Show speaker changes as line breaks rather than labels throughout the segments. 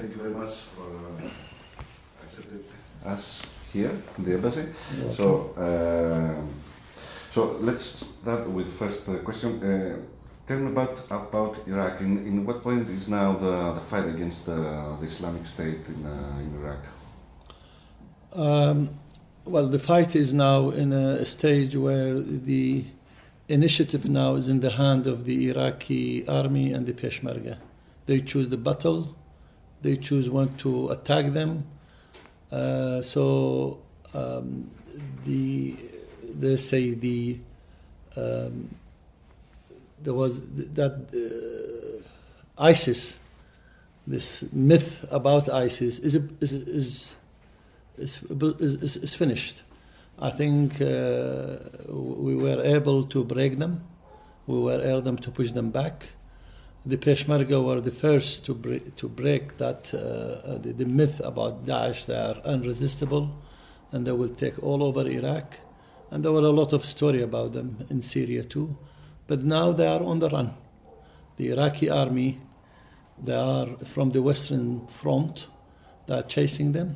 Thank you very much for accepting us here in the embassy. So let's start with the first question. Tell me about Iraq. In what point is now the fight against the Islamic State in Iraq?
Well, the fight is now in a stage where the initiative now is in the hand of the Iraqi army and the Peshmerga. They choose the battle. They choose when to attack them. There was that ISIS, this myth about ISIS is finished. I think we were able to break them. We were able to push them back. The Peshmerga were the first to break that the myth about Daesh. They are unresistible, and they will take all over Iraq. And there were a lot of story about them in Syria too. But now they are on the run. The Iraqi army, they are from the Western Front. They are chasing them.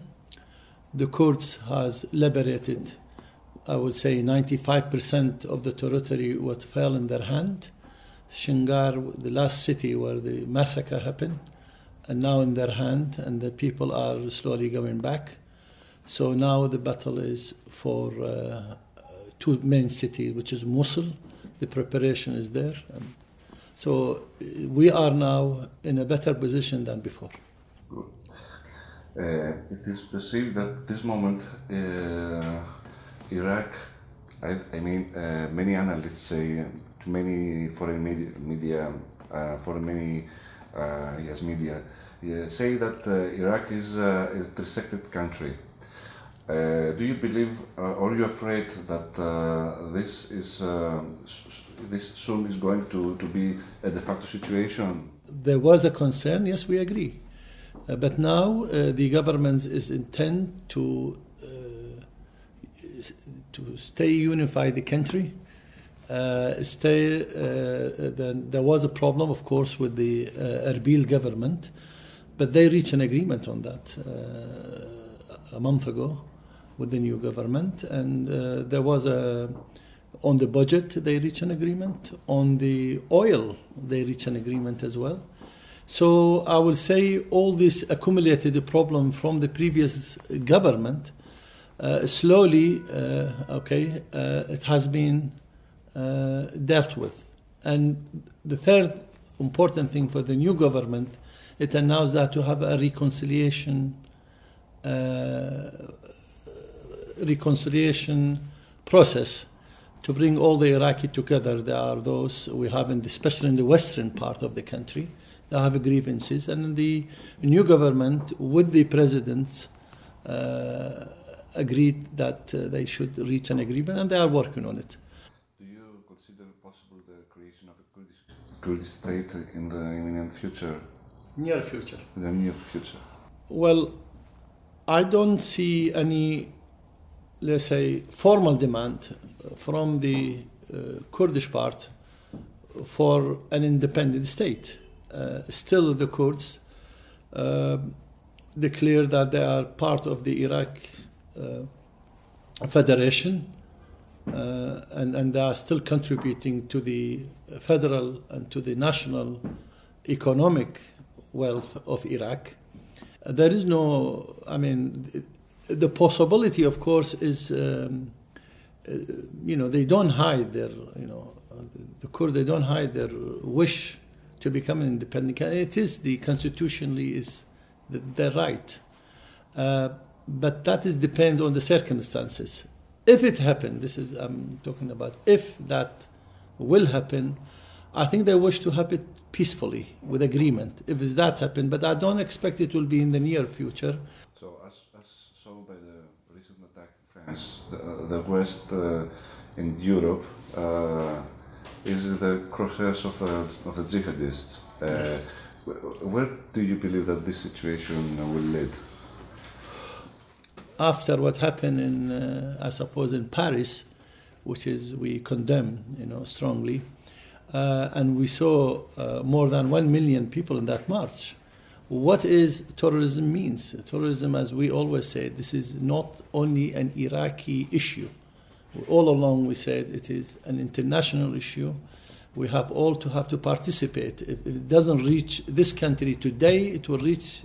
The Kurds has liberated, I would say, 95% of the territory what fell in their hand. Shingar, the last city where the massacre happened, and now in their hand, and the people are slowly going back. So now the battle is for two main cities, which is Mosul. The preparation is there. So we are now in a better position than before.
Good. It is perceived that at this moment Iraq, many analysts say, many foreign media say that Iraq is a intersected country. Do you believe, or are you afraid that this soon is going to be a de facto situation?
There was a concern, yes, we agree. But now the government is intent to stay unify the country. There was a problem, of course, with the Erbil government, but they reached an agreement on that a month ago with the new government, and there was on the budget they reached an agreement. On the oil they reached an agreement as well. So I will say all this accumulated problem from the previous government slowly, it has been dealt with. And the third important thing for the new government, it announced that to have a reconciliation process to bring all the Iraqi together. There are those we have, especially in the western part of the country, they have grievances. And the new government, with the presidents, agreed that they should reach an agreement, and they are working on it.
Do you consider possible the creation of a Kurdish state in the imminent future?
Near future.
In the near future.
Well, I don't see any, let's say, formal demand from the Kurdish part for an independent state. Still, the Kurds declare that they are part of the Iraq Federation, and they are still contributing to the federal and to the national economic wealth of Iraq. There is no, the possibility, of course, is, they don't hide their, the Kurds, they don't hide their wish to become an independent country. It is constitutionally is their right. But that depends on the circumstances. If it happens, I'm talking about if that will happen, I think they wish to have it peacefully with agreement. If that happens, but I don't expect it will be in the near future.
So as shown by the recent attack in France, the West in Europe is the crosshairs of the jihadists. Where do you believe that this situation will lead?
After what happened in Paris, which we condemn, strongly, and we saw more than 1 million people in that march. What is terrorism means? Terrorism, as we always say, this is not only an Iraqi issue. All along we said it is an international issue. We have all to have to participate. If it doesn't reach this country today, it will reach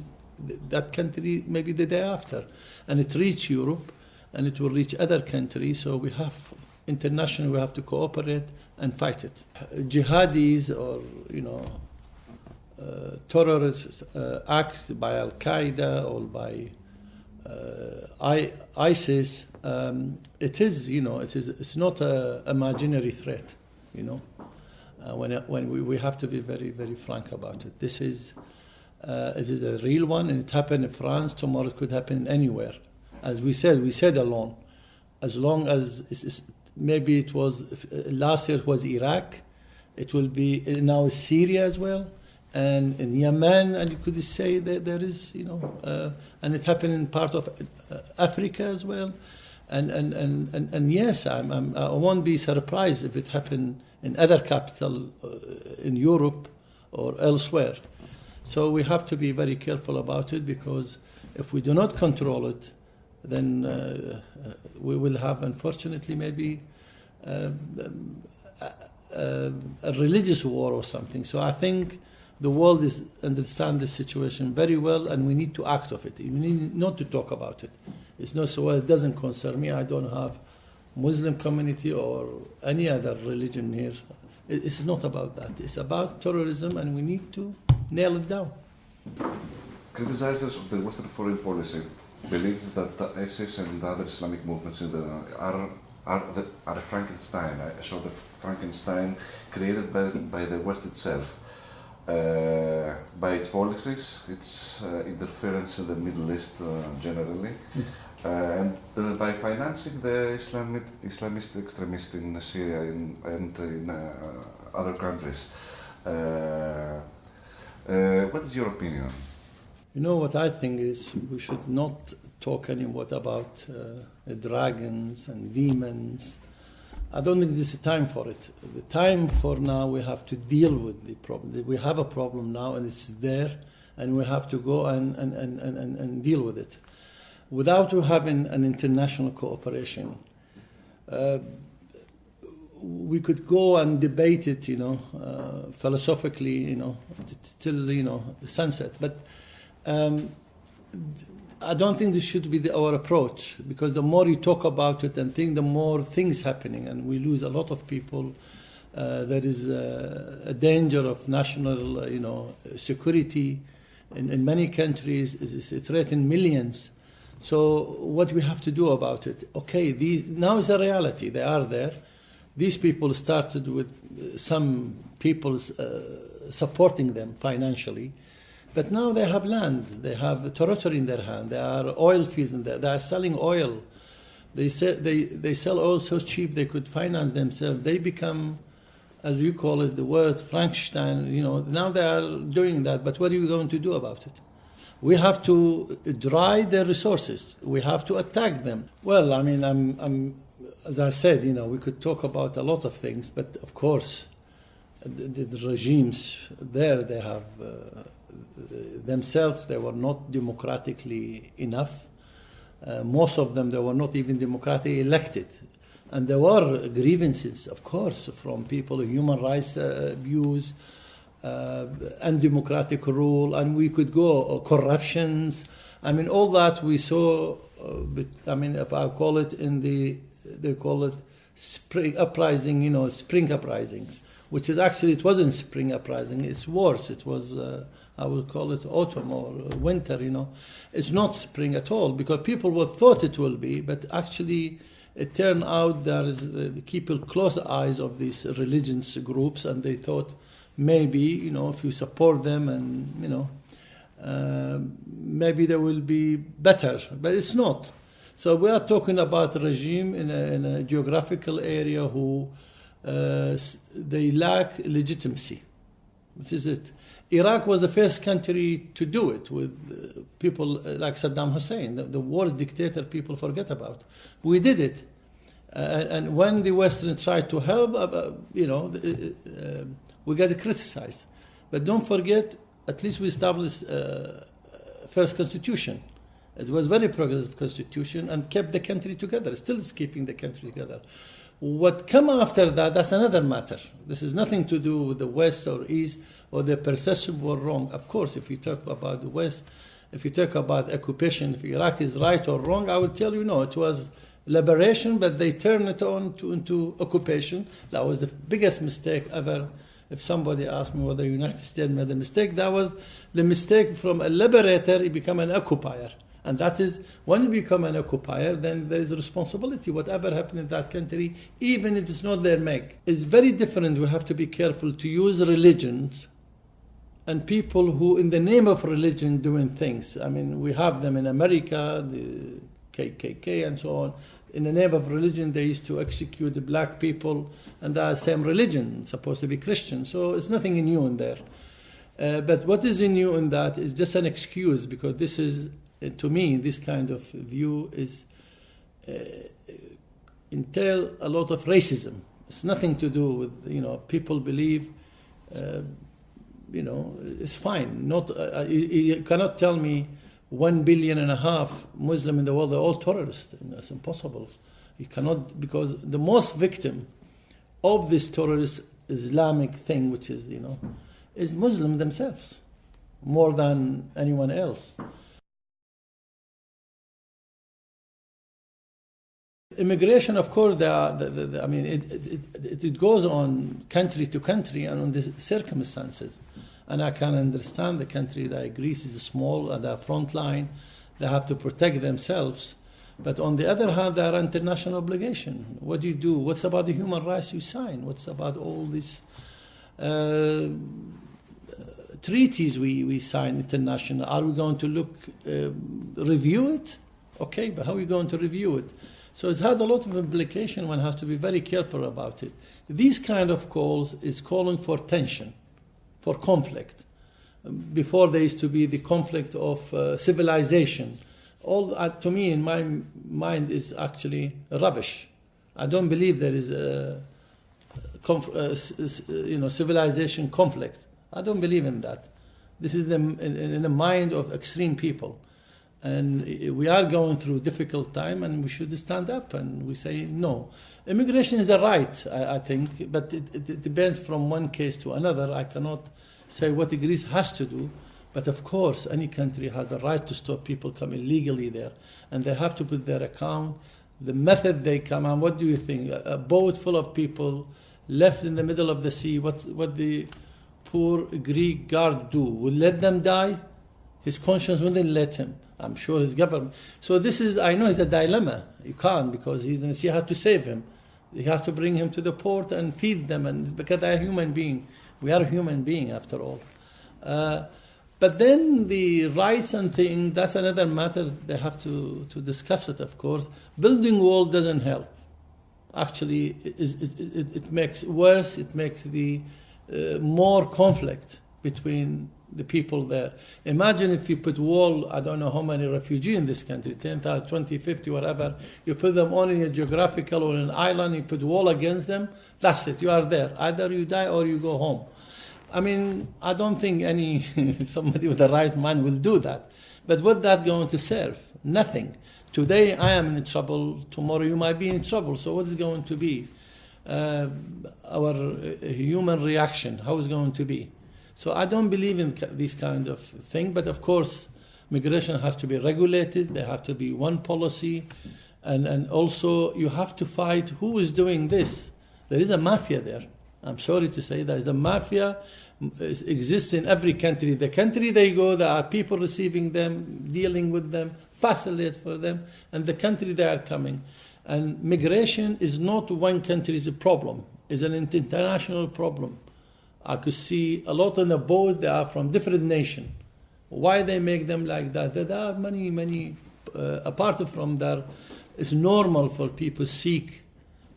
that country maybe the day after. And it reach Europe, and it will reach other countries. So we have internationally, we have to cooperate and fight it. Jihadis or, terrorist acts by Al-Qaeda or by ISIS, it's not an imaginary threat, when we have to be very, very frank about it. This is a real one, and it happened in France. Tomorrow it could happen anywhere. As we said alone, as long as maybe it was last year it was Iraq, it will be now Syria as well, and in Yemen, and you could say that there is, and it happened in part of Africa as well, and yes, I won't be surprised if it happened in other capital in Europe or elsewhere. So we have to be very careful about it, because if we do not control it, then we will have, unfortunately, maybe a religious war or something. So I think the world understands the situation very well, and we need to act of it. We need not to talk about it. It's not so, well, it doesn't concern me. I don't have Muslim community or any other religion here. It's not about that. It's about terrorism, and we need to nail it down.
Criticizers of the Western foreign policy believe that ISIS and other Islamic movements are a Frankenstein, a sort of Frankenstein created by the West itself. By its policies, its interference in the Middle East generally, and by financing the Islamist extremists in Syria and in other countries. What is your opinion?
What I think is we should not talk anymore about dragons and demons. I don't think this is time for it. The time for now, we have to deal with the problem. We have a problem now, and it's there, and we have to go and deal with it. Without having an international cooperation, we could go and debate it, philosophically, till the sunset. But I don't think this should be our approach, because the more you talk about it and think, the more things happening, and we lose a lot of people. There is a danger of national, security in many countries. It's threatening millions. So what we have to do about it? Okay, now is a reality. They are there. These people started with some people supporting them financially. But now they have land, they have territory in their hand, there are oil fields in there, they are selling oil. They sell oil so cheap they could finance themselves. They become, as you call it, the word Frankenstein, now they are doing that, but what are you going to do about it? We have to dry their resources. We have to attack them. Well, I mean, I'm as I said, we could talk about a lot of things, but of course, the regimes there, they have... themselves, they were not democratically enough. Most of them, they were not even democratically elected. And there were grievances, of course, from people, human rights abuse, undemocratic rule, and we could go, corruptions. I mean, all that we saw, if I call it they call it spring uprising, spring uprisings, which is actually, it wasn't spring uprising, it's worse. It was... I will call it autumn or winter, It's not spring at all, because people thought it will be, but actually it turned out there is people close eyes of these religious groups, and they thought maybe, if you support them and, maybe they will be better, but it's not. So we are talking about a regime in a geographical area who they lack legitimacy. Which is it? Iraq was the first country to do it with people like Saddam Hussein, the worst dictator people forget about. We did it. And when the Western tried to help, we got criticized. But don't forget, at least we established first constitution. It was very progressive constitution and kept the country together. Still is keeping the country together. What come after that, that's another matter. This is nothing to do with the West or East or the perception were wrong. Of course, if you talk about the West, if you talk about occupation, if Iraq is right or wrong, I will tell you no, it was liberation, but they turned it into occupation. That was the biggest mistake ever. If somebody asked me whether the United States made a mistake, that was the mistake from a liberator, you become an occupier. And that is, when you become an occupier, then there is a responsibility. Whatever happened in that country, even if it's not their make, is very different. We have to be careful to use religions and people who, in the name of religion, doing things. I mean, we have them in America, the KKK and so on. In the name of religion, they used to execute the black people, and that same religion, supposed to be Christian. So it's nothing new in there. But what is new in that is just an excuse, because this is, to me, this kind of view is entail a lot of racism. It's nothing to do with, people believe, it's fine. Not you cannot tell me 1.5 billion Muslim in the world are all terrorists. That's impossible. You cannot, because the most victim of this terrorist Islamic thing, which is, is Muslim themselves, more than anyone else. Immigration, of course, it goes on country to country and on the circumstances. And I can understand the country like Greece is small at the front line. They have to protect themselves. But on the other hand, there are international obligations. What do you do? What's about the human rights you sign? What's about all these treaties we sign international? Are we going to review it? Okay, but how are we going to review it? So it's had a lot of implication. One has to be very careful about it. These kind of calls is calling for tension, for conflict. Before there used to be the conflict of civilization. All to me, in my mind, is actually rubbish. I don't believe there is a civilization conflict. I don't believe in that. This is in the mind of extreme people. And we are going through a difficult time, and we should stand up and we say no. Immigration is a right, I think, but it depends from one case to another. I cannot say what Greece has to do, but of course any country has the right to stop people coming illegally there, and they have to put their account, the method they come on. What do you think? A boat full of people left in the middle of the sea, what the poor Greek guard do? Will let them die? His conscience wouldn't let him. I'm sure his government. So I know it's a dilemma. You can't, because he's in the sea, has to save him. He has to bring him to the port and feed them, and because they're a human being. We are a human being after all. But then the rights and things, that's another matter. They have to discuss it, of course. Building wall doesn't help. Actually, it makes worse. It makes the more conflict between the people there. Imagine if you put wall, I don't know how many refugees in this country, 10,000, 20, 50, whatever. You put them on in a geographical or an island, you put wall against them, that's it, you are there. Either you die or you go home. I mean, I don't think somebody with the right mind will do that. But what that going to serve? Nothing. Today I am in trouble, tomorrow you might be in trouble. So what is going to be our human reaction? How is it going to be? So I don't believe in this kind of thing, but of course, migration has to be regulated. There have to be one policy, and also you have to fight who is doing this. There is a mafia there. I'm sorry to say there is a mafia exists in every country. The country they go, there are people receiving them, dealing with them, facilitate for them, and the country they are coming. And migration is not one country's problem. It's an international problem. I could see a lot on the boat, they are from different nations. Why they make them like that? There are many, apart from that, it's normal for people seek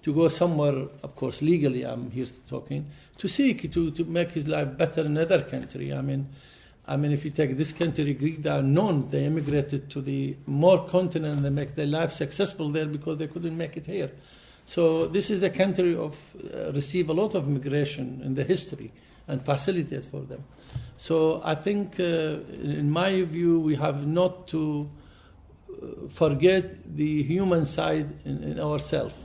to go somewhere, of course, legally, I'm here talking, to seek to make his life better in another country. I mean, if you take this country, Greek, they are known, they immigrated to the more continent and they make their life successful there because they couldn't make it here. So this is a country of receive a lot of migration in the history and facilitate for them. So I think, in my view, we have not to forget the human side in ourselves.